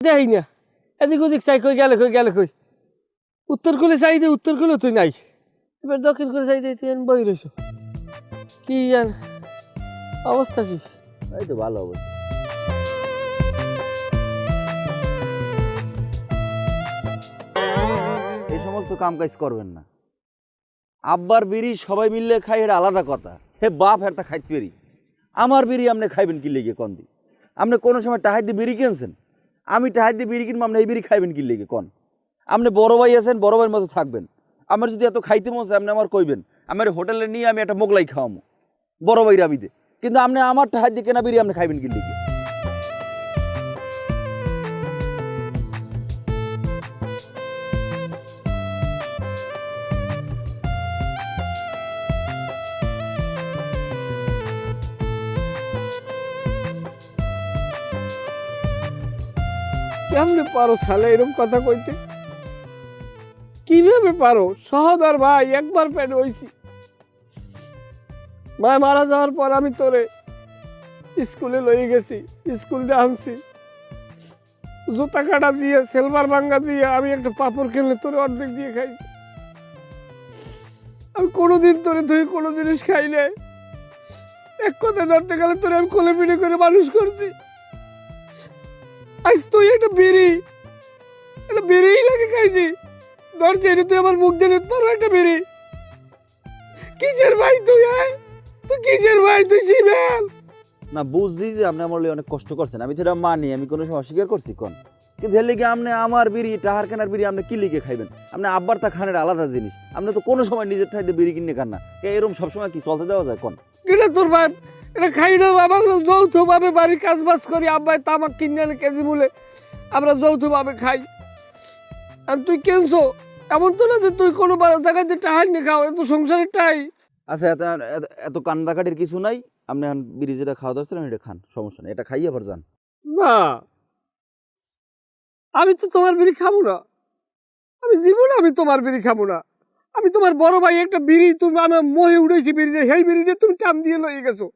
দেই না, এদিক ওদিক চাই, কই গেলে কই। উত্তর কোলে চাই দে, উত্তর কোলে তুই নাই। এবার দক্ষিণ কোলে চাই দে, তুই বই রইছ। কি জান অবস্থা কি? এই তো ভালো অবস্থা। এই সমস্ত কাম কাজ করবেন না। আব্বার বিড়ি সবাই মিললে খাই, এটা আলাদা কথা। হে বাপ হেরটা খাইতে পারি, আমার বিড়ি আপনি খাইবেন কি লেগে কন দি? আপনি কোনো সময় টাহাই দিয়ে বিড়ি কিনছেন? আমি টাহাই দিয়ে বিড়ি কিনবো, আপনি এই বিড়ি খাইবেন কি লেগে কন? আপনি বড় ভাই আছেন, বড় ভাইয়ের মতো থাকবেন। আমার যদি এত খাইতে মন চায় আপনি আমার কইবেন, আমার হোটেলে নিয়ে আমি একটা মোগলাই খাওয়ামো বড় ভাইরা বিদে। কিন্তু আপনি আমার টাহাই দিয়ে কেনা বিড়ি আপনি খাইবেন কি লেগে? কেমনে পারো শালা এরকম কথা কইতে? কিভাবে পারো? সহদর ভাই, একবার পেট হইছি। মা মারা যাওয়ার পর আমি তোরে স্কুলে লই গেছি, স্কুল দিয়ে আনছি, জুতা কাটা দিয়ে সেলভার ভাঙ্গা দিয়ে আমি একটা পাপড় খেলে তোরে অর্ধেক দিয়ে খাইছি। আমি কোনোদিন তোরে তুই কোনো জিনিস খাইলে, এক কথা ধরতে গেলে তোরে আমি কোলে পিঠে করে মানুষ করছি। আজ তুই একটা বিড়ি লাগে খাইছি, ধরছি এটা তুই আমার মুখ দিয়ে নিতে পারো একটা বিড়ি? কিসের ভাই তুই? তুই কিসের ভাই? তুই জীবেন না, বুঝছি যে আপনি আমার অনেক কষ্ট করছেন, আমি তো এটা মানি, আমি কোনো সময় অস্বীকার করছি কোন? কিন্তু এর লিগে আপনি আমার বিড়ি, টাহার কেনার বিড়ি আপনি কি লিগে খাইবেন? আপনি আব্বার তা খানের আলাদা জিনিস, আপনি তো কোনো সময় নিজের ঠাইতে বিড়ি কিনে খান না। এরকম সবসময় কি চলতে দেওয়া যায় কোন? এটা তোর ভাই, এটা খাই না বাবা, যৌথভাবে বাড়ি কাজ বাজ করি, আব্বাই তামাক কিনে আনে কেজি মূলে, আমরা যৌথভাবে খাই। আর তুই কেনছো? এমন তো না যে তুই কোনো জায়গায় টাহাই নিয়ে খাও, এত সংসারের টাই। আচ্ছা, এত এত কান্দাকাটির কিছু নাই। আপনি এখন বিড়ি যেটা খাওয়া দরছিলেন এটা খান, সমস্যা নেই, এটা খাইয়ে আবার যান। না, আমি তো তোমার বিড়ি খাবো না, আমি জীবনে আমি তোমার বিড়ি খাবো না। আমি তোমার বড় ভাই, একটা বিড়ি তুমি আমার মোহে উঠেছি বিড়িতে, সেই বিড়িতে তুমি টান দিয়ে লয়ে গেছো।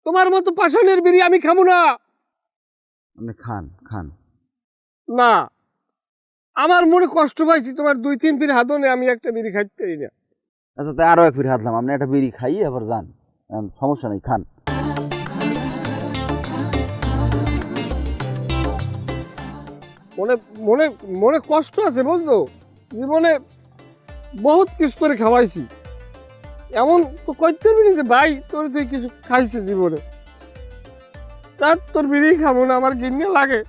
তোমার মতো পাষাণের বিড়ি আমি খাবো না। আপনি খান খান। না, আমার মনে কষ্ট পাইছি, তোমার 2-3 ফির হাতনে আমি একটা বিড়ি খাইতে পারি না। আচ্ছা, তাই আরো এক ফির হাতলাম, আপনি একটা বিড়ি খাইয়ে আবার যান, সমস্যা নেই, খান। মনে মনে মনে কষ্ট আছে বুঝলো, জীবনে বহুত কিছু করে খাওয়াইছি, এমন তো কইতে পারবি না যে ভাই তোর তুই কিছু খাইছে জীবনে। তার তোর বিড়ি খাবো না, আমার গিন্নে লাগে।